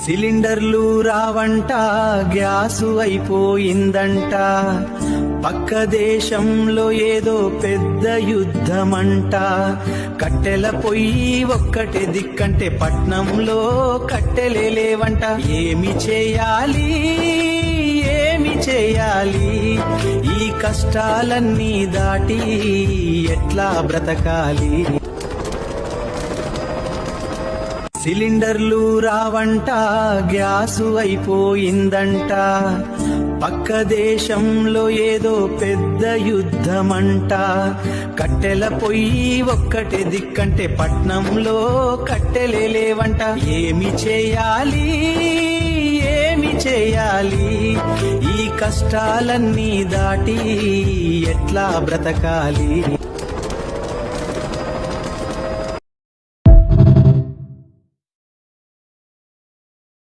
సిలిండర్లు రావంట, గ్యాసు అయిపోయిందంట, పక్క దేశంలో ఏదో పెద్ద యుద్ధమంట, కట్టెల పొయ్యి ఒక్కటే దిక్కంటే పట్నంలో కట్టెలే లేవంట. ఏమి చేయాలి, ఏమి చేయాలి, ఈ కష్టాలన్నీ దాటి ఎట్లా బ్రతకాలి? సిలిండర్లు రావంట, గ్యాసు అయిపోయిందంట, పక్క దేశంలో ఏదో పెద్ద యుద్ధమంట, కట్టెల పొయ్యి ఒక్కటే దిక్కంటే పట్నంలో కట్టెలే లేవంట. ఏమి చేయాలి, ఏమి చేయాలి, ఈ కష్టాలన్నీ దాటి ఎట్లా బ్రతకాలి?